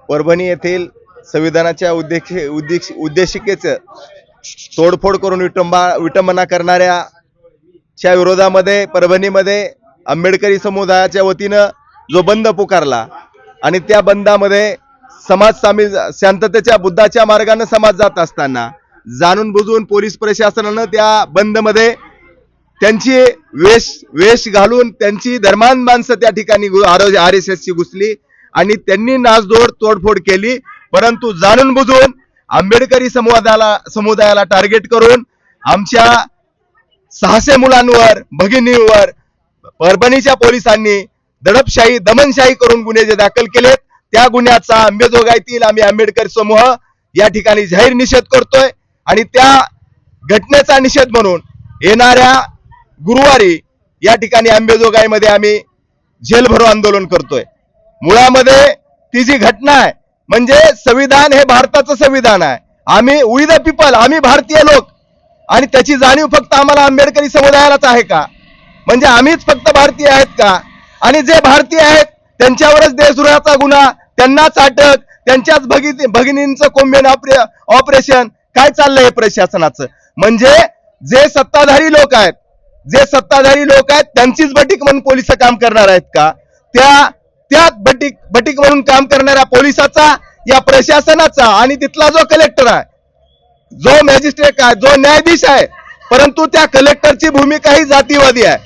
परभणी येथील संविधानाच्या उद्देशिकेचं तोडफोड करून विटंबना करणाऱ्याच्या विरोधामध्ये परभणीमध्ये आंबेडकरी समुदायाच्या वतीनं जो बंद पुकारला आणि त्या बंदामध्ये समाज शांततेच्या बुद्धाच्या मार्गाने समाज जात असताना जाणून बुजून पोलीस प्रशासनानं त्या बंदमध्ये त्यांची वेश घालून त्यांची धर्मांध माणसं त्या ठिकाणी RSSची घुसली आणि त्यांनी नासधूड तोडफोड केली। परंतु जाणून बुजून आंबेडकरी समुदायाला टार्गेट करून आमच्या 600 मुलांवर भगिनींवर परभणीच्या पोलिसांनी दमनशाही करून गुन्हे जे दाखल केलेत त्या गुन्ह्याचा अंबेजोगाईतील आम्ही आंबेडकर समूह या ठिकाणी जाहीर निषेध करतोय आणि त्या घटनेचा निषेध म्हणून येणाऱ्या गुरुवारी या ठिकाणी अंबेजोगाईमध्ये आम्ही जेलभरो आंदोलन करतोय। मुळामध्ये ती जी घटना आहे म्हणजे संविधान हे भारताचं संविधान आहे, आम्ही वी द पीपल, आम्ही भारतीय लोक, आणि त्याची जाणीव फक्त आम्हाला आंबेडकरी समुदायालाच आहे का? म्हणजे आम्हीच फक्त भारतीय आहेत का? आणि जे भारतीय आहेत त्यांच्यावरच देशद्रोहाचा गुन्हा, त्यांनाच अटक, त्यांच्याच भगिनींचं कोंबेन ऑपरेशन, काय चाललंय प्रशासनाचं? म्हणजे जे सत्ताधारी लोक आहेत त्यांचीच बटीक म्हणून पोलिस काम करणार आहेत का? त्या बटीक म्हणून काम करणाऱ्या पोलिसाचा, या प्रशासनाचा आणि तिथला जो कलेक्टर आहे, जो मॅजिस्ट्रेट आहे, जो न्यायाधीश आहे, परंतु त्या कलेक्टरची भूमिका ही जातीवादी आहे।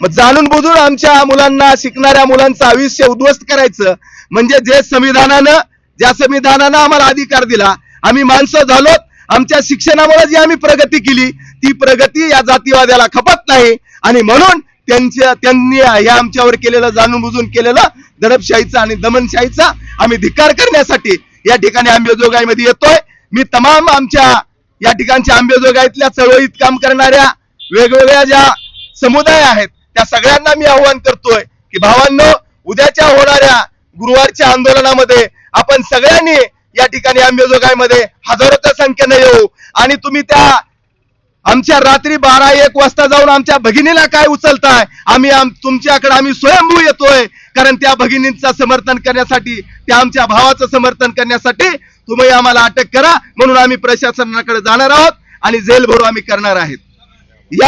मग जाणून बुजून आमच्या मुलांना, शिकणाऱ्या मुलांचं आयुष्य उद्ध्वस्त करायचं म्हणजे ज्या संविधानानं आम्हाला अधिकार दिला, आम्ही माणसं झालोत, आमच्या शिक्षणामुळे जी आम्ही प्रगती केली ती प्रगती या जातीवाद्याला खपत नाही आणि म्हणून त्यांनी या आमच्यावर केलेलं, जाणून बुजून केलेलं दडपशाहीचा आणि दमनशाहीचा आम्ही धिक्कार करण्यासाठी या ठिकाणी अंबेजोगाईमध्ये येतोय। मी तमाम आमच्या या ठिकाणच्या अंबेजोगाईतल्या चळवळीत काम करणाऱ्या वेगवेगळ्या ज्या समुदाय आहेत त्या सगळ्यांना मी आव्हान करतोय की भावांनो, उद्याच्या होणाऱ्या गुरुवारच्या आंदोलनामध्ये आपण सगळ्यांनी या ठिकाणी अंबेजोगाईमध्ये हजारोच्या संख्येने येऊ आणि तुम्ही त्या आमच्या रात्री 12-1 वाजता जाऊन आमच्या भगिनीला काय उचलताय, तुमच्याकडे आम्ही स्वयंभू येतोय, कारण त्या भगिनींचं समर्थन करण्यासाठी, त्या आमच्या भावाचं समर्थन करण्यासाठी तुम्ही आम्हाला अटक करा, म्हणून आम्ही प्रशासनाकडे जाणार आहोत आणि जेल भरो आम्ही करणार आहेत। या